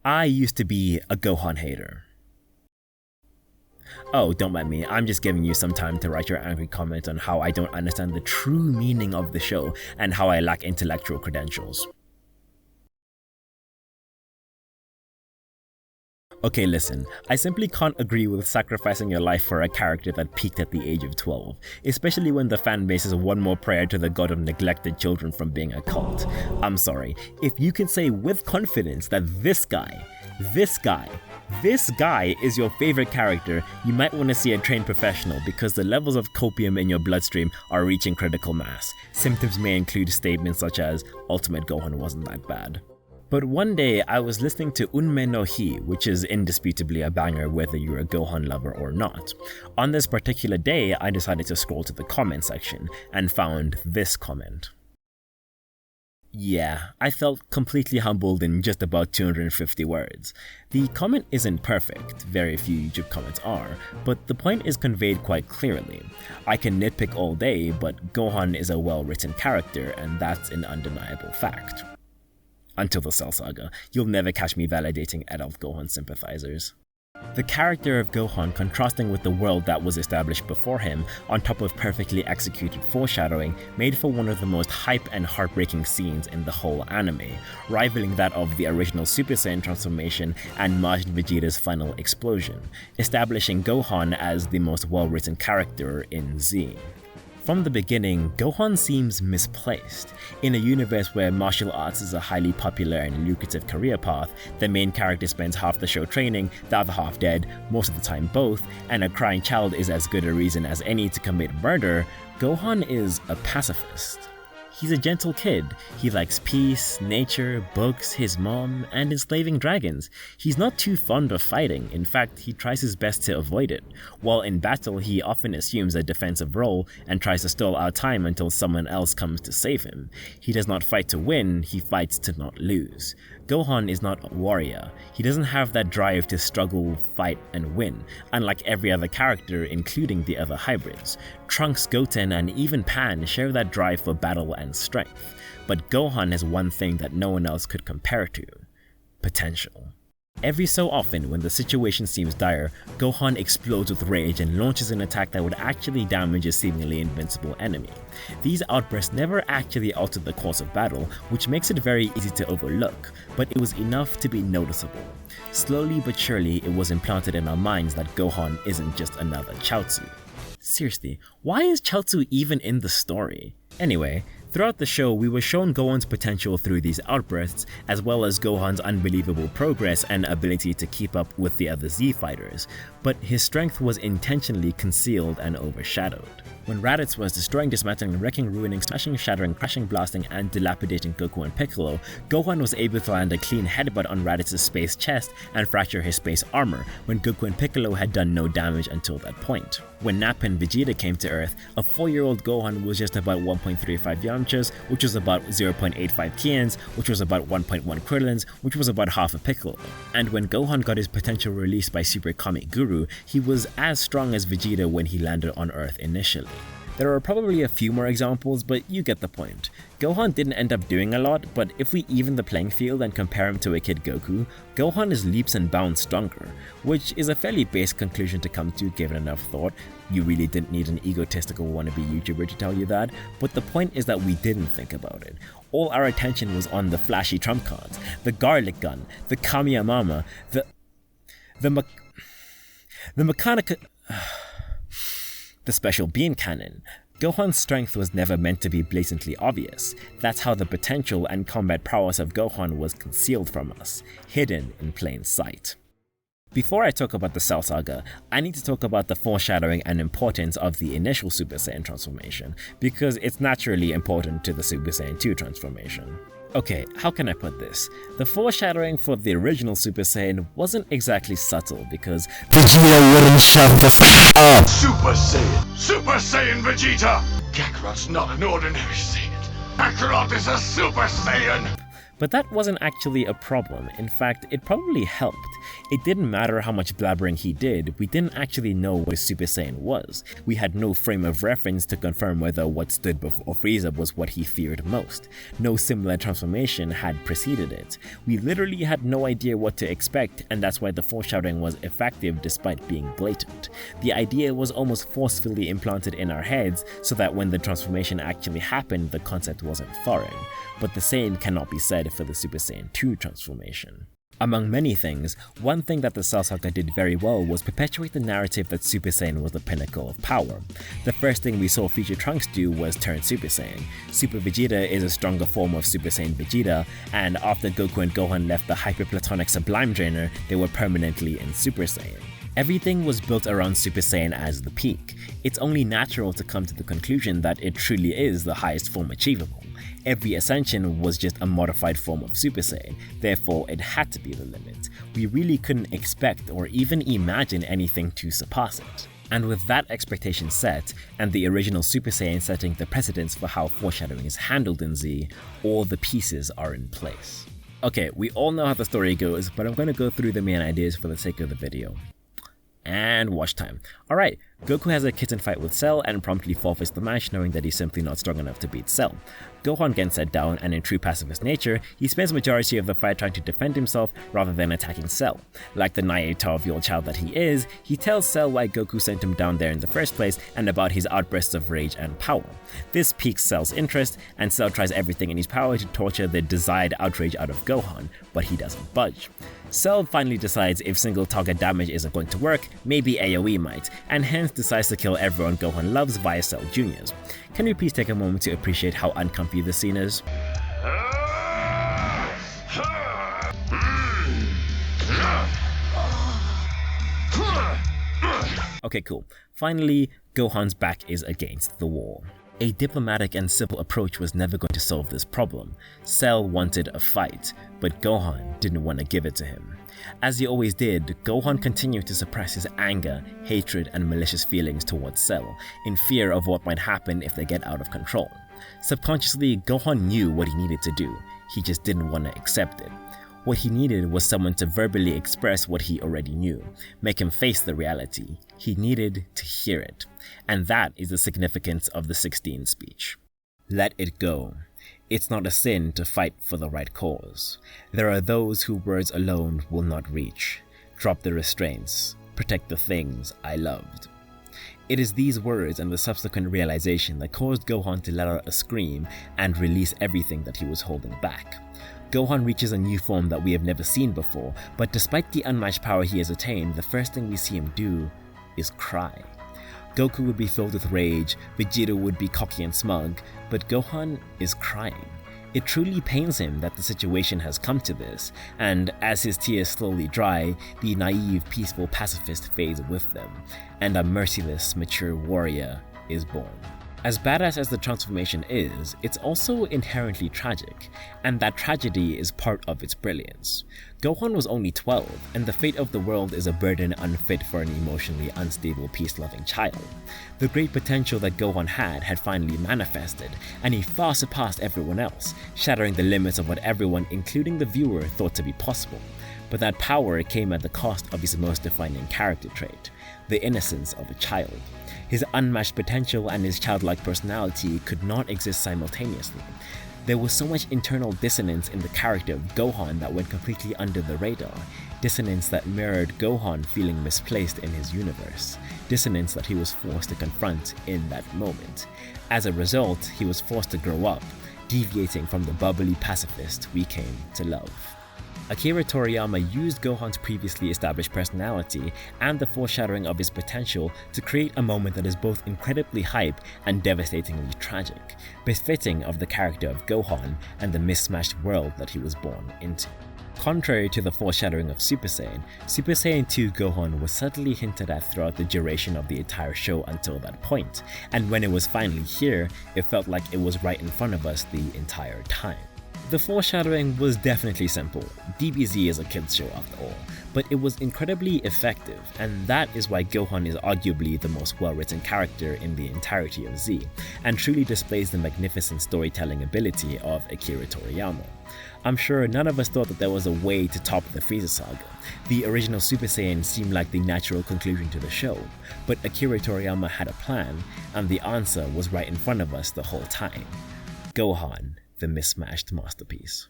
I used to be a Gohan hater. Oh, don't mind me, I'm just giving you some time to write your angry comment on how I don't understand the true meaning of the show and how I lack intellectual credentials. Okay, listen, I simply can't agree with sacrificing your life for a character that peaked at the age of 12, especially when the fanbase is one more prayer to the god of neglected children from being a cult. I'm sorry, if you can say with confidence that this guy is your favorite character, you might want to see a trained professional because the levels of copium in your bloodstream are reaching critical mass. Symptoms may include statements such as, Ultimate Gohan wasn't that bad. But one day I was listening to Unme no Hi, which is indisputably a banger whether you're a Gohan lover or not. On this particular day, I decided to scroll to the comment section and found this comment. Yeah, I felt completely humbled in just about 250 words. The comment isn't perfect, very few YouTube comments are, but the point is conveyed quite clearly. I can nitpick all day, but Gohan is a well-written character, and that's an undeniable fact. Until the Cell Saga, you'll never catch me validating adult Gohan sympathizers. The character of Gohan contrasting with the world that was established before him, on top of perfectly executed foreshadowing, made for one of the most hype and heartbreaking scenes in the whole anime, rivaling that of the original Super Saiyan transformation and Majin Vegeta's final explosion, establishing Gohan as the most well-written character in Z. From the beginning, Gohan seems misplaced. In a universe where martial arts is a highly popular and lucrative career path, the main character spends half the show training, the other half dead, most of the time both, and a crying child is as good a reason as any to commit murder, Gohan is a pacifist. He's a gentle kid. He likes peace, nature, books, his mom, and enslaving dragons. He's not too fond of fighting. In fact, he tries his best to avoid it. While in battle, he often assumes a defensive role and tries to stall out time until someone else comes to save him. He does not fight to win, he fights to not lose. Gohan is not a warrior. He doesn't have that drive to struggle, fight, and win, unlike every other character, including the other hybrids. Trunks, Goten, and even Pan share that drive for battle and strength, but Gohan has one thing that no one else could compare to: potential. Every so often, when the situation seems dire, Gohan explodes with rage and launches an attack that would actually damage a seemingly invincible enemy. These outbursts never actually altered the course of battle, which makes it very easy to overlook, but it was enough to be noticeable. Slowly but surely, it was implanted in our minds that Gohan isn't just another Chaozu. Seriously, why is Chaozu even in the story? Anyway, throughout the show, we were shown Gohan's potential through these outbursts, as well as Gohan's unbelievable progress and ability to keep up with the other Z fighters, but his strength was intentionally concealed and overshadowed. When Raditz was destroying, dismantling, wrecking, ruining, smashing, shattering, crashing, blasting, and dilapidating Goku and Piccolo, Gohan was able to land a clean headbutt on Raditz's space chest and fracture his space armor, when Goku and Piccolo had done no damage until that point. When Nappa and Vegeta came to Earth, a 4-year-old Gohan was just about 1.35 Yamchas, which was about 0.85 Kians, which was about 1.1 Krillins, which was about half a Piccolo. And when Gohan got his potential released by Super Kami Guru, he was as strong as Vegeta when he landed on Earth initially. There are probably a few more examples, but you get the point. Gohan didn't end up doing a lot, but if we even the playing field and compare him to a kid Goku, Gohan is leaps and bounds stronger, which is a fairly basic conclusion to come to given enough thought. You really didn't need an egotistical wannabe YouTuber to tell you that, but the point is that we didn't think about it. All our attention was on the flashy trump cards, the garlic gun, the Kamiyamama, the Mechanica... the special beam cannon. Gohan's strength was never meant to be blatantly obvious. That's how the potential and combat prowess of Gohan was concealed from us, hidden in plain sight. Before I talk about the Cell Saga, I need to talk about the foreshadowing and importance of the initial Super Saiyan transformation, because it's naturally important to the Super Saiyan 2 transformation. Okay, how can I put this? The foreshadowing for the original Super Saiyan wasn't exactly subtle because Vegeta wouldn't shut the f*** up. Super Saiyan! Super Saiyan Vegeta! Kakarot's not an ordinary Saiyan. Kakarot is a Super Saiyan! But that wasn't actually a problem. In fact, it probably helped. It didn't matter how much blabbering he did, we didn't actually know what a Super Saiyan was. We had no frame of reference to confirm whether what stood before Frieza was what he feared most. No similar transformation had preceded it. We literally had no idea what to expect, and that's why the foreshadowing was effective despite being blatant. The idea was almost forcefully implanted in our heads so that when the transformation actually happened, the concept wasn't foreign. But the same cannot be said for the Super Saiyan 2 transformation. Among many things, one thing that the Cell Saga did very well was perpetuate the narrative that Super Saiyan was the pinnacle of power. The first thing we saw future Trunks do was turn Super Saiyan. Super Vegeta is a stronger form of Super Saiyan Vegeta, and after Goku and Gohan left the hyperplatonic Sublime Drainer, they were permanently in Super Saiyan. Everything was built around Super Saiyan as the peak. It's only natural to come to the conclusion that it truly is the highest form achievable. Every ascension was just a modified form of Super Saiyan, therefore it had to be the limit. We really couldn't expect or even imagine anything to surpass it. And with that expectation set, and the original Super Saiyan setting the precedence for how foreshadowing is handled in Z, all the pieces are in place. Okay, we all know how the story goes, but I'm going to go through the main ideas for the sake of the video. And watch time. Alright, Goku has a kitten fight with Cell and promptly forfeits the match knowing that he's simply not strong enough to beat Cell. Gohan gets set down, and in true pacifist nature, he spends majority of the fight trying to defend himself rather than attacking Cell. Like the naive 12-year-old child that he is, he tells Cell why Goku sent him down there in the first place and about his outbursts of rage and power. This piques Cell's interest, and Cell tries everything in his power to torture the desired outrage out of Gohan, but he doesn't budge. Cell finally decides if single target damage isn't going to work, maybe AoE might, and hence decides to kill everyone Gohan loves via Cell Juniors. Can we please take a moment to appreciate how uncomfy this scene is? Okay, cool. Finally, Gohan's back is against the wall. A diplomatic and civil approach was never going to solve this problem. Cell wanted a fight, but Gohan didn't want to give it to him. As he always did, Gohan continued to suppress his anger, hatred, and malicious feelings towards Cell, in fear of what might happen if they get out of control. Subconsciously, Gohan knew what he needed to do, he just didn't want to accept it. What he needed was someone to verbally express what he already knew, make him face the reality. He needed to hear it. And that is the significance of the 16 speech. Let it go. It's not a sin to fight for the right cause. There are those whose words alone will not reach. Drop the restraints. Protect the things I loved. It is these words and the subsequent realization that caused Gohan to let out a scream and release everything that he was holding back. Gohan reaches a new form that we have never seen before, but despite the unmatched power he has attained, the first thing we see him do is cry. Goku would be filled with rage, Vegeta would be cocky and smug, but Gohan is crying. It truly pains him that the situation has come to this, and as his tears slowly dry, the naive, peaceful pacifist fades with them, and a merciless, mature warrior is born. As badass as the transformation is, it's also inherently tragic, and that tragedy is part of its brilliance. Gohan was only 12, and the fate of the world is a burden unfit for an emotionally unstable, peace-loving child. The great potential that Gohan had finally manifested, and he far surpassed everyone else, shattering the limits of what everyone, including the viewer, thought to be possible. But that power came at the cost of his most defining character trait, the innocence of a child. His unmatched potential and his childlike personality could not exist simultaneously. There was so much internal dissonance in the character of Gohan that went completely under the radar, dissonance that mirrored Gohan feeling misplaced in his universe, dissonance that he was forced to confront in that moment. As a result, he was forced to grow up, deviating from the bubbly pacifist we came to love. Akira Toriyama used Gohan's previously established personality and the foreshadowing of his potential to create a moment that is both incredibly hype and devastatingly tragic, befitting of the character of Gohan and the mismatched world that he was born into. Contrary to the foreshadowing of Super Saiyan 2 Gohan was subtly hinted at throughout the duration of the entire show until that point, and when it was finally here, it felt like it was right in front of us the entire time. The foreshadowing was definitely simple. DBZ is a kids show after all, but it was incredibly effective, and that is why Gohan is arguably the most well-written character in the entirety of Z, and truly displays the magnificent storytelling ability of Akira Toriyama. I'm sure none of us thought that there was a way to top the Frieza saga. The original Super Saiyan seemed like the natural conclusion to the show, but Akira Toriyama had a plan, and the answer was right in front of us the whole time. Gohan, the mismatched masterpiece.